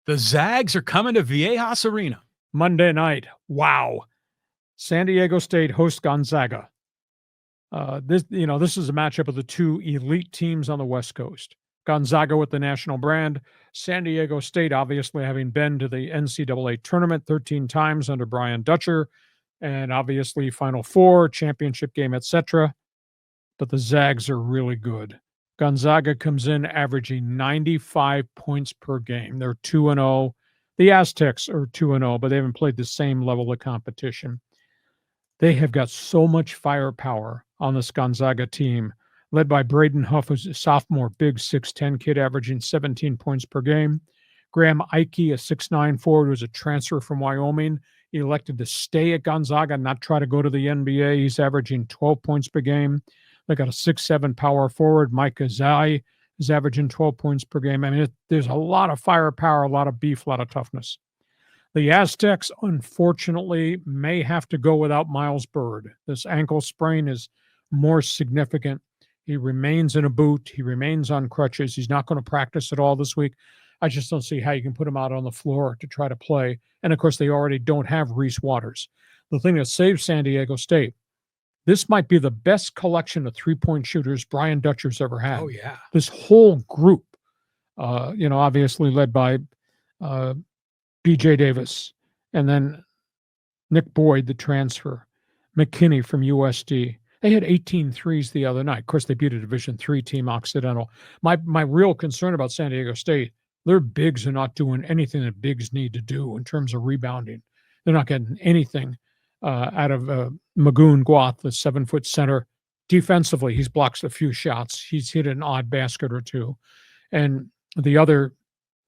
The Zags are coming to Viejas Arena. Monday night. Wow. San Diego State hosts Gonzaga. This is a matchup of the two elite teams on the West Coast. Gonzaga with the national brand. San Diego State, obviously having been to the NCAA tournament 13 times under Brian Dutcher, and obviously Final Four, championship game, etc. But the Zags are really good. Gonzaga comes in averaging 95 points per game. They're 2-0. The Aztecs are 2-0, but they haven't played the same level of competition. They have got so much firepower on this Gonzaga team, led by Braden Huff, who's a sophomore, big 6'10 kid averaging 17 points per game. Graham Ike, a 6'9 forward, who's a transfer from Wyoming, elected to stay at Gonzaga and not try to go to the NBA. He's averaging 12 points per game. They got a 6'7 power forward, Mike Azai, is averaging 12 points per game. I mean, there's a lot of firepower, a lot of beef, a lot of toughness. The Aztecs, unfortunately, may have to go without Miles Byrd. This ankle sprain is more significant. He remains in a boot. He remains on crutches. He's not going to practice at all this week. I just don't see how you can put him out on the floor to try to play. And, of course, they already don't have Reese Waters. The thing that saves San Diego State, this might be the best collection of three-point shooters Brian Dutcher's ever had. Oh, yeah. This whole group, obviously led by B.J. Davis, and then Nick Boyd, the transfer, McKinney from USD. They had 18 threes the other night. Of course, they beat a Division III team, Occidental. My real concern about San Diego State, their bigs are not doing anything that bigs need to do in terms of rebounding. They're not getting anything out of Magoon Guath, the 7-foot center. Defensively, he's blocked a few shots. He's hit an odd basket or two. And the other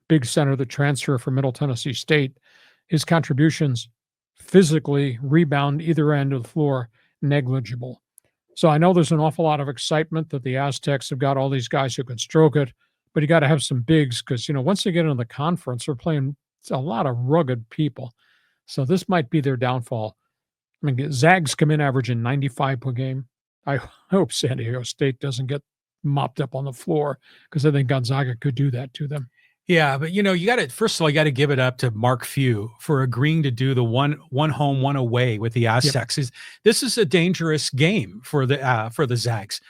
big center, the transfer from Middle Tennessee State, his contributions physically, rebound either end of the floor, negligible. So I know there's an awful lot of excitement that the Aztecs have got all these guys who can stroke it, but you got to have some bigs because, once they get into the conference, they're playing a lot of rugged people. So this might be their downfall. I mean, Zags come in averaging 95 per game. I hope San Diego State doesn't get mopped up on the floor because I think Gonzaga could do that to them. Yeah, but you got to, first of all, you got to give it up to Mark Few for agreeing to do the one home, one away with the Aztecs. Yep. This is a dangerous game for the Zags.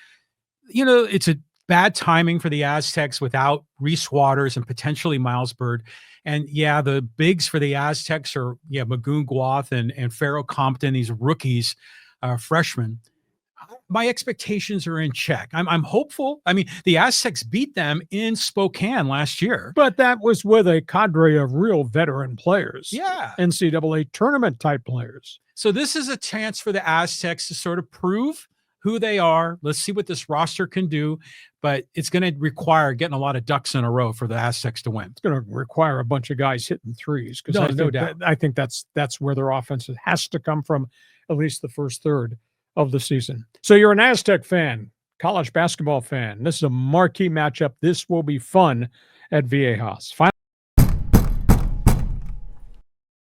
It's a bad timing for the Aztecs without Reese Waters and potentially Miles Byrd. And yeah, the bigs for the Aztecs are Magoon Guath and Pharaoh Compton, these rookies, freshmen. My expectations are in check. I'm hopeful. I mean, the Aztecs beat them in Spokane last year. But that was with a cadre of real veteran players. Yeah. NCAA tournament type players. So this is a chance for the Aztecs to sort of prove who they are. Let's see what this roster can do. But it's going to require getting a lot of ducks in a row for the Aztecs to win. It's going to require a bunch of guys hitting threes. Because no doubt. I think that's where their offense has to come from, at least the first third of the season. So you're an Aztec fan, college basketball fan. This is a marquee matchup. This will be fun at Viejas.